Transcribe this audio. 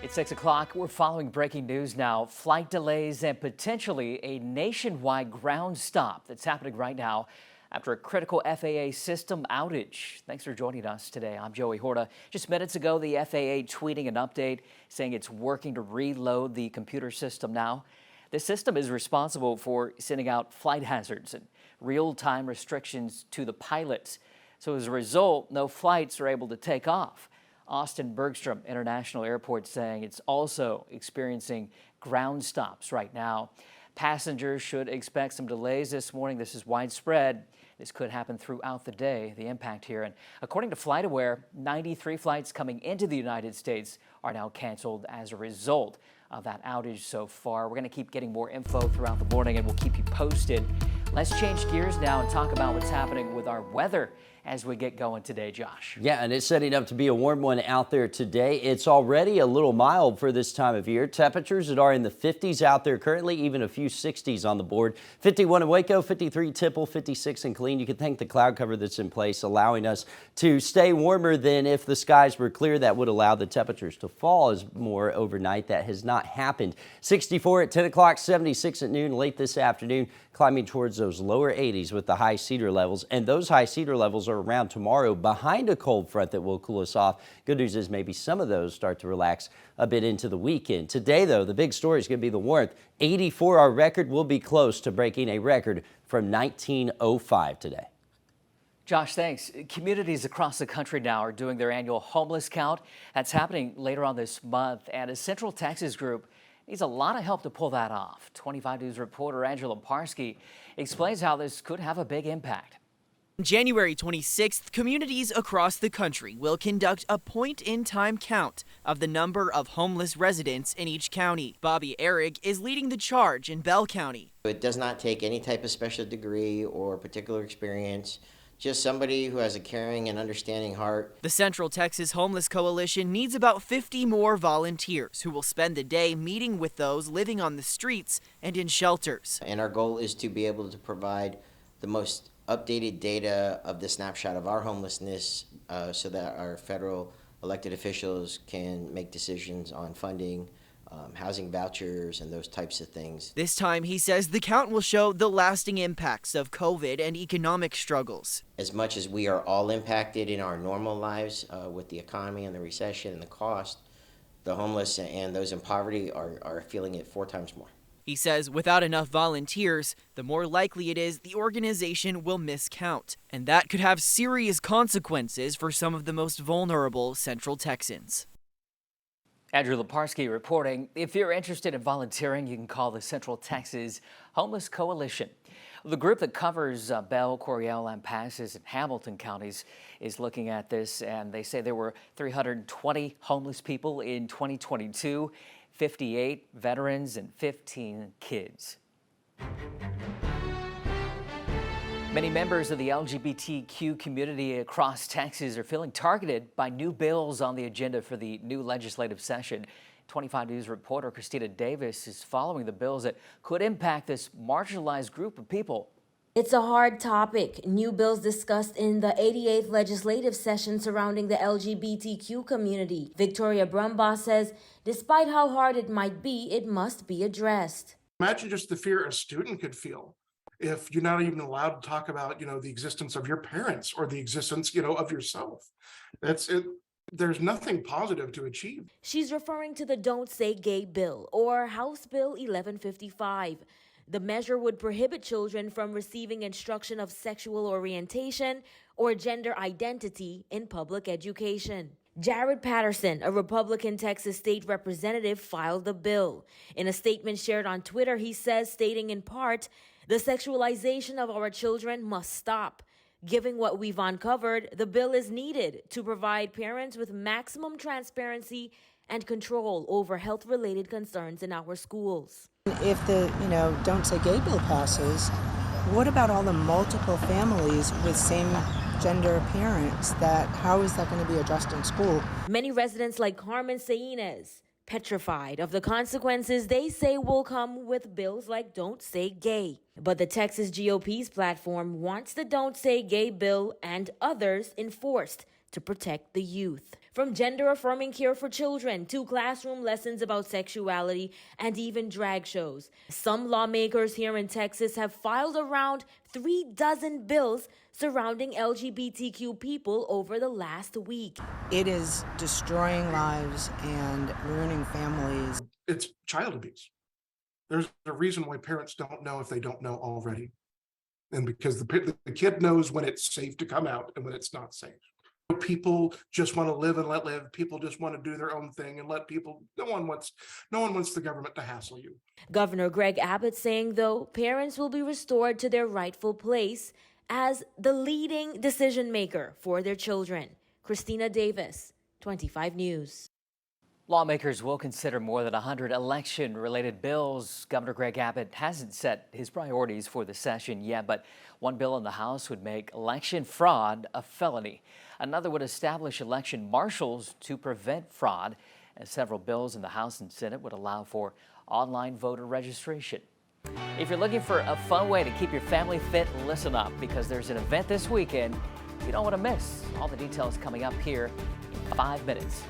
It's 6 o'clock. We're following breaking news now. Flight delays and potentially a nationwide ground stop that's happening right now after a critical FAA system outage. Thanks for joining us today. I'm Joey Horta. Just minutes ago, the FAA tweeting an update saying it's working to reload the computer system now. This system is responsible for sending out flight hazards and real-time restrictions to the pilots. So as a result, no flights are able to take off. Austin Bergstrom International Airport saying it's also experiencing ground stops right now. Passengers should expect some delays this morning. This is widespread. This could happen throughout the day, the impact here. And according to FlightAware, 93 flights coming into the United States are now canceled as a result of that outage so far. We're going to keep getting more info throughout the morning and we'll keep you posted. Let's change gears now and talk about what's happening with our weather as we get going today, Josh. Yeah, and it's setting up to be a warm one out there today. It's already a little mild for this time of year. Temperatures that are in the 50s out there currently, even a few 60s on the board. 51 in Waco, 53 Tipple, 56 in Killeen. You can thank the cloud cover that's in place, allowing us to stay warmer than if the skies were clear. That would allow the temperatures to fall as more overnight. That has not happened. 64 at 10 o'clock, 76 at noon, late this afternoon, climbing towards those lower 80s with the high cedar levels. And those high cedar levels are around tomorrow behind a cold front that will cool us off. Good news is maybe some of those start to relax a bit into the weekend. Today, though, the big story is going to be the warmth. 84, our record will be close to breaking a record from 1905 today. Josh, thanks. Communities across the country now are doing their annual homeless count. That's happening later on this month, and a Central Texas group needs a lot of help to pull that off. 25 News reporter Angela Parsky explains how this could have a big impact. January 26th, communities across the country will conduct a point-in-time count of the number of homeless residents in each county. Bobby Eric is leading the charge in Bell County. It does not take any type of special degree or particular experience, just somebody who has a caring and understanding heart. The Central Texas Homeless Coalition needs about 50 more volunteers who will spend the day meeting with those living on the streets and in shelters. And our goal is to be able to provide the most updated data of the snapshot of our homelessness so that our federal elected officials can make decisions on funding, housing vouchers, and those types of things. This time, he says the count will show the lasting impacts of COVID and economic struggles. As much as we are all impacted in our normal lives with the economy and the recession and the cost, the homeless and those in poverty are feeling it 4 times more. He says without enough volunteers, the more likely it is the organization will miscount, and that could have serious consequences for some of the most vulnerable Central Texans. Andrew Leparsky reporting. If you're interested in volunteering, you can call the Central Texas Homeless Coalition. The group that covers Bell, Coryell, Lampasas, and Hamilton counties is looking at this, and they say there were 320 homeless people in 2022, 58 veterans, and 15 kids. Many members of the LGBTQ community across Texas are feeling targeted by new bills on the agenda for the new legislative session. 25 News reporter Christina Davis is following the bills that could impact this marginalized group of people. It's a hard topic. New bills discussed in the 88th legislative session surrounding the LGBTQ community. Victoria Brumbaugh says, despite how hard it might be, it must be addressed. Imagine just the fear a student could feel if you're not even allowed to talk about, the existence of your parents or the existence, of yourself. That's it. There's nothing positive to achieve. She's referring to the Don't Say Gay bill, or House Bill 1155. The measure would prohibit children from receiving instruction of sexual orientation or gender identity in public education. Jared Patterson, a Republican Texas state representative, filed the bill. In a statement shared on Twitter, he says, stating in part, "The sexualization of our children must stop. Given what we've uncovered, the bill is needed to provide parents with maximum transparency and control over health-related concerns in our schools." If the, Don't Say Gay bill passes, what about all the multiple families with same gender parents? How is that going to be addressed in school? Many residents like Carmen Sainez, petrified of the consequences they say will come with bills like Don't Say Gay. But the Texas GOP's platform wants the Don't Say Gay bill and others enforced to protect the youth. From gender-affirming care for children to classroom lessons about sexuality and even drag shows, some lawmakers here in Texas have filed around 36 bills surrounding LGBTQ people over the last week. It is destroying lives and ruining families. It's child abuse. There's a reason why parents don't know if they don't know already. And because the kid knows when it's safe to come out and when it's not safe. People just want to live and let live. People just want to do their own thing and let people, no one wants the government to hassle you. Governor Greg Abbott saying, though, parents will be restored to their rightful place as the leading decision maker for their children. Christina Davis, 25 News. Lawmakers will consider more than 100 election-related bills. Governor Greg Abbott hasn't set his priorities for the session yet, but one bill in the House would make election fraud a felony. Another would establish election marshals to prevent fraud, and several bills in the House and Senate would allow for online voter registration. If you're looking for a fun way to keep your family fit, listen up, because there's an event this weekend you don't want to miss. All the details coming up here in 5 minutes.